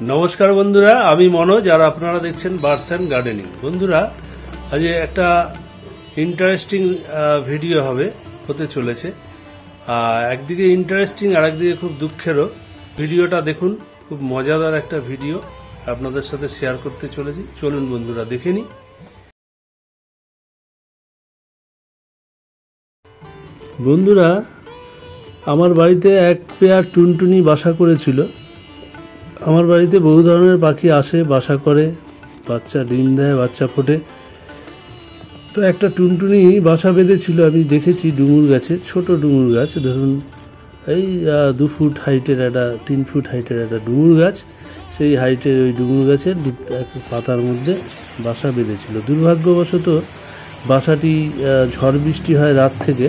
নমস্কার বন্ধুরা, আমি মনোজ আর আপনারা দেখছেন বার্ডস অ্যান্ড গার্ডেনিং। বন্ধুরা, আজ একটা ইন্টারেস্টিং ভিডিও হতে চলেছে। একদিকে ইন্টারেস্টিং আর একদিকে খুব দুঃখেরও। ভিডিওটা দেখুন, খুব মজাদার একটা ভিডিও আপনাদের সাথে শেয়ার করতে চলেছি। চলুন বন্ধুরা দেখে নিই। বন্ধুরা, আমার বাড়িতে এক পেয়ার টুনটুনি বাসা করেছিল। আমার বাড়িতে বহু ধরনের পাখি আসে, বাসা করে, বাচ্চা ডিম দেয়, বাচ্চা ফোটে। তো একটা টুনটুনি বাসা বেঁধেছিল, আমি দেখেছি ডুমুর গাছে, ছোট ডুমুর গাছ, ধরুন এই 2 ফুট হাইটের একটা 3 ফুট হাইটের একটা ডুমুর গাছ। সেই হাইটের ওই ডুমুর গাছের পাতার মধ্যে বাসা বেঁধেছিল। দুর্ভাগ্যবশত বাসাটি ঝড় বৃষ্টি হয় রাত থেকে,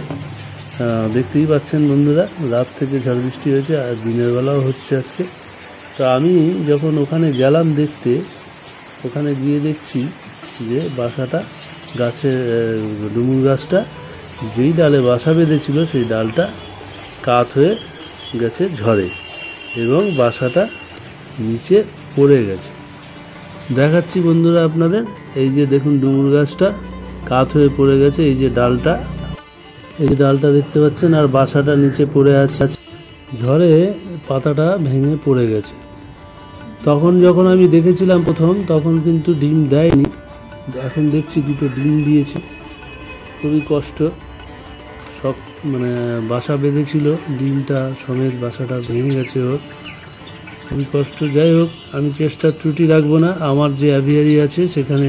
দেখতেই পাচ্ছেন বন্ধুরা, রাত থেকে ঝড় বৃষ্টি হয়েছে আর দিনের বেলাও হচ্ছে আজকে। তো আমি যখন ওখানে গেলাম দেখতে, ওখানে গিয়ে দেখছি যে বাসাটা গাছের ডুমুর গাছটা যেই ডালে বাসা বেঁধেছিল সেই ডালটা কাত হয়ে গেছে ঝড়ে এবং বাসাটা নিচে পড়ে গেছে। দেখাচ্ছি বন্ধুরা আপনাদের, এই যে দেখুন ডুমুর গাছটা কাত হয়ে পড়ে গেছে, এই যে ডালটা, এই যে ডালটা দেখতে পাচ্ছেন, আর বাসাটা নিচে পড়ে আছে। ঝড়ে পাতাটা ভেঙে পড়ে গেছে। তখন যখন আমি দেখেছিলাম প্রথম, তখন কিন্তু ডিম দেয়নি। এখন দেখছি দুটো ডিম দিয়েছে। খুবই কষ্ট, সব বাসা বেঁধেছিল, ডিমটা সমেত বাসাটা ভেঙে গেছে ওর, খুবই কষ্ট। যাই হোক, আমি চেষ্টার ত্রুটি রাখবো না। আমার যে অ্যাভিয়ারি আছে সেখানে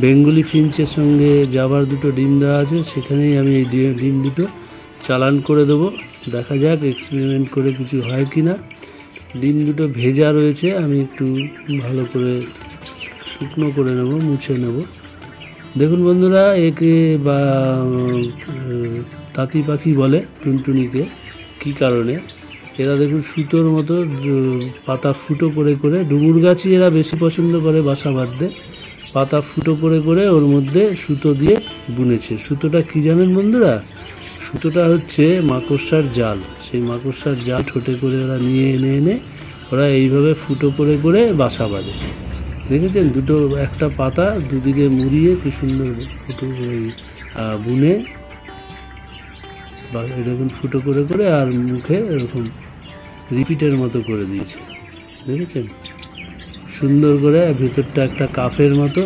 বেঙ্গলি ফিঞ্চের সঙ্গে জাভার দুটো ডিম দেওয়া আছে, সেখানেই আমি এই ডিম দুটো চালান করে দেবো। দেখা যাক এক্সপেরিমেন্ট করে কিছু হয় কি না। ডিম দুটো ভেজা রয়েছে, আমি একটু ভালো করে শুকনো করে নেব, মুছে নেব। দেখুন বন্ধুরা, একে বা তাঁতি পাখি বলে টুনটুনিকে, কি কারণে? এরা দেখুন সুতোর মতো পাতা ফুটো করে করে, ডুমুর গাছই এরা বেশি পছন্দ করে বাসা বাঁধতে। পাতা ফুটো করে করে ওর মধ্যে সুতো দিয়ে বুনেছে। সুতোটা কি জানেন বন্ধুরা? সুতোটা হচ্ছে মাকড়সার জাল। সেই মাকড়সার জাল ঠোঁটে করে ওরা নিয়ে এনে ওরা এইভাবে ফুটো করে করে বাসা বাঁধে। দেখেছেন, একটা পাতা দুদিকে মুড়িয়ে কি সুন্দর ফুটো বুনে এরকম ফুটো করে করে, আর মুখে এরকম রিপিটের মতো করে দিয়েছে। দেখেছেন সুন্দর করে, ভেতরটা একটা কাফের মতো,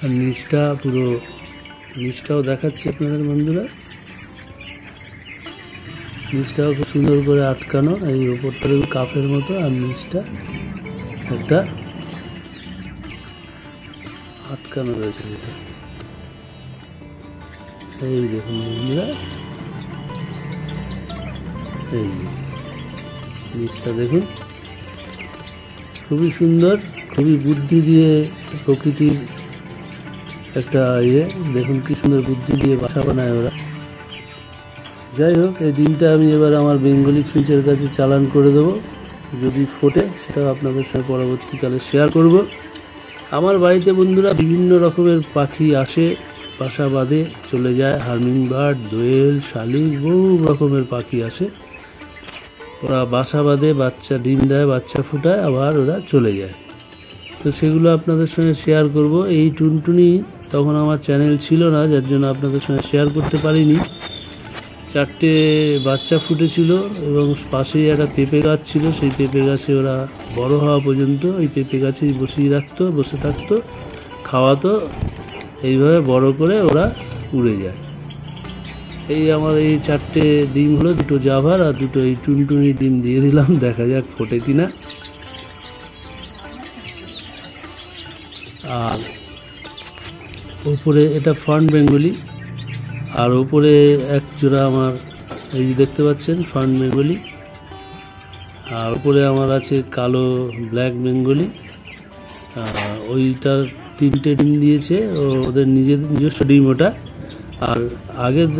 আর নিচটাও দেখাচ্ছি আপনাদের বন্ধুরা। নিচটাও খুব সুন্দর করে আটকানো, এই ওপরটা কাফের মতো, আর নিচটা একটা আটকানো রয়েছে যেটা। এই দেখুন বন্ধুরা, এই নিচটা দেখুন, খুবই সুন্দর, খুবই বুদ্ধি দিয়ে প্রকৃতির একটা দেখুন কি সুন্দর বুদ্ধি দিয়ে বাসা বানায় ওরা। যাই হোক, এই ডিমটা আমি এবার আমার বেঙ্গলি ফিঞ্চের কাছে চালান করে দেবো। যদি ফোটে সেটাও আপনাদের সঙ্গে পরবর্তীকালে শেয়ার করব। আমার বাড়িতে বন্ধুরা বিভিন্ন রকমের পাখি আসে, বাসা বাঁধে, চলে যায়। হার্মিং বার্ড, দোয়েল, শালিক, বহু রকমের পাখি আসে। ওরা বাসা বাঁধে, বাচ্চা ডিম দেয়, বাচ্চা ফোটায়, আবার ওরা চলে যায়। তো সেগুলো আপনাদের সঙ্গে শেয়ার করব। এই টুনটুনি তখন আমার চ্যানেল ছিল না, যার জন্য আপনাদের সঙ্গে শেয়ার করতে পারিনি। 4টে বাচ্চা ফুটেছিল এবং পাশেই একটা পেঁপে গাছ ছিল। সেই পেঁপে গাছে ওরা বড় হওয়া পর্যন্ত ওই পেঁপে গাছেই বসে থাকতো, খাওয়াতো, এইভাবে বড় করে ওরা উড়ে যায়। এই আমার এই 4টে ডিম হলো, 2টো জাভার আর 2টো এই টুনটুনি ডিম দিয়ে দিলাম। দেখা যাক ফোটে কিনা। আর ওপরে এটা ফার্ন বেঙ্গলি, আর ওপরে এক জোড়া আমার এই দেখতে পাচ্ছেন ফার্ন বেঙ্গলি, আর ওপরে আমার আছে কালো ব্ল্যাক বেঙ্গলি। ওইটার 3টে ডিম দিয়েছে, ওদের নিজস্ব ডিম ওটা। আর আগের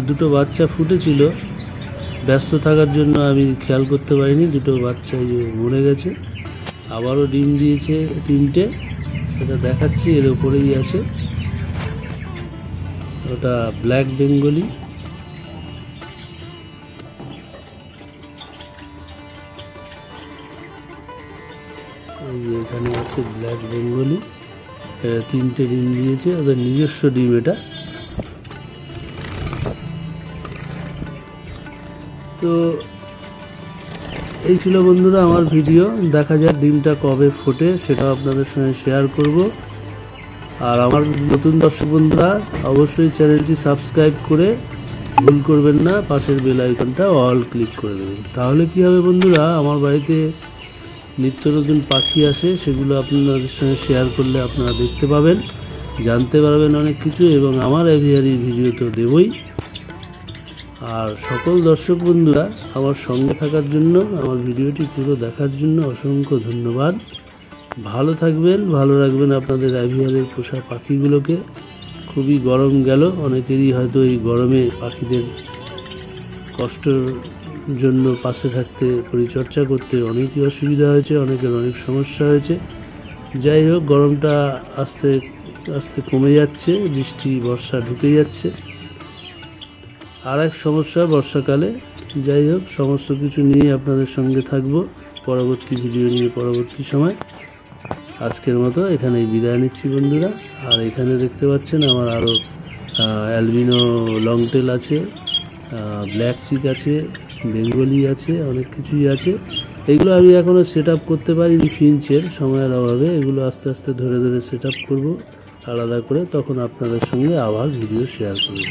2টো বাচ্চা ফুটেছিল, ব্যস্ত থাকার জন্য আমি খেয়াল করতে পারিনি, 2টো বাচ্চা মরে গেছে। আবারও ডিম দিয়েছে 3টে, সেটা দেখাচ্ছি, এর ওপরেই আছে। ওটা ব্ল্যাক বেঙ্গলি। এই যে এখানে আছে ব্ল্যাক বেঙ্গলি, 3টে ডিম দিয়েছে, ওদের নিজস্ব ডিম এটা। তো এই ছিল বন্ধুরা আমার ভিডিও। দেখা যাক ডিমটা কবে ফোটে, সেটা আপনাদের সঙ্গে শেয়ার করব। আর আমার নতুন দর্শক বন্ধুরা অবশ্যই চ্যানেলটি সাবস্ক্রাইব করে ভুল করবেন না, পাশের বেল আইকনটা অল ক্লিক করে দেবেন। তাহলে কি হবে বন্ধুরা, আমার বাড়িতে নিত্য নতুন পাখি আসে, সেগুলো আপনাদের সঙ্গে শেয়ার করলে আপনারা দেখতে পাবেন, জানতে পারবেন অনেক কিছু, এবং আমার অ্যাভিয়ারি ভিডিও তো দেবই। আর সকল দর্শক বন্ধুরা আমার সঙ্গে থাকার জন্য, আমার ভিডিওটি পুরো দেখার জন্য অসংখ্য ধন্যবাদ। ভালো থাকবেন, ভালো রাখবেন আপনাদের অ্যাভিয়ারের পোষা পাখিগুলোকে। খুবই গরম গেল, অনেকেরই হয়তো এই গরমে পাখিদের কষ্টের জন্য পাশে থাকতে, পরিচর্যা করতে অনেকই অসুবিধা হয়েছে, অনেকের অনেক সমস্যা হয়েছে। যাই হোক, গরমটা আস্তে আস্তে কমে যাচ্ছে, বৃষ্টি বর্ষা ঢুকে যাচ্ছে। আর এক সমস্যা বর্ষাকালে। যাই হোক, সমস্ত কিছু নিয়ে আপনাদের সঙ্গে থাকব পরবর্তী ভিডিও নিয়ে পরবর্তী সময়। আজকের মতো এখানেই বিদায় নিচ্ছি বন্ধুরা। আর এখানে দেখতে পাচ্ছেন আমার আরও অ্যালবিনো লংটেল আছে, ব্ল্যাক চিক আছে, বেঙ্গলি আছে, অনেক কিছুই আছে। এগুলো আমি এখনও সেট আপ করতে পারিনি ফিঞ্চের সময়ের অভাবে। এগুলো আস্তে আস্তে ধরে ধরে সেট আপ করবো আলাদা করে, তখন আপনাদের সঙ্গে আবার ভিডিও শেয়ার করব।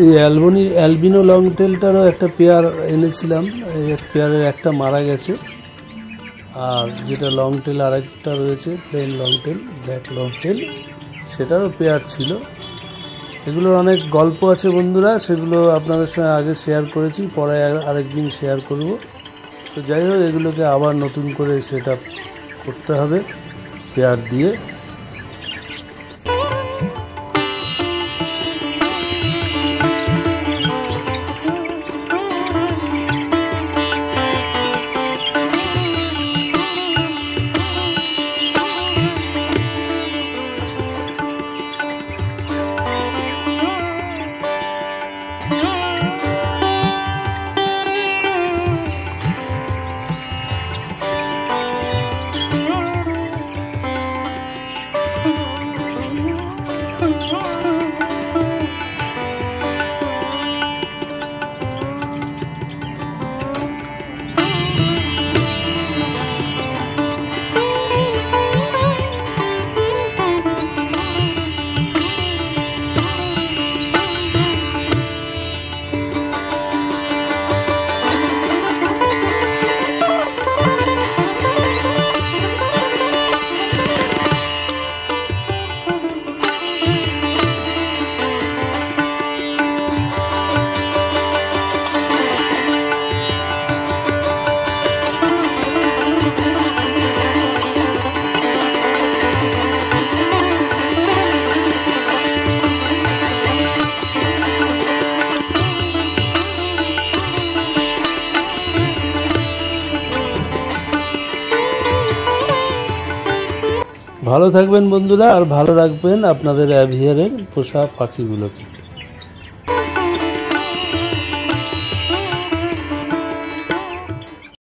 এই অ্যালবিনো লংটেলটারও একটা পেয়ার এনেছিলাম, এই পেয়ারের একটা মারা গেছে। আর যেটা লংটেল আরেকটা রয়েছে প্লেন লংটেল, ব্ল্যাক লংটেল, সেটারও পেয়ার ছিল। এগুলোর অনেক গল্প আছে বন্ধুরা, সেগুলো আপনাদের সঙ্গে আগে শেয়ার করেছি, পরে আরেকদিন শেয়ার করব। তো যাই হোক, এগুলোকে আবার নতুন করে সেট আপ করতে হবে পেয়ার দিয়ে। ভালো থাকবেন বন্ধুরা, আর ভালো রাখবেন আপনাদের অ্যাভিয়ারের পোষা পাখিগুলোকে।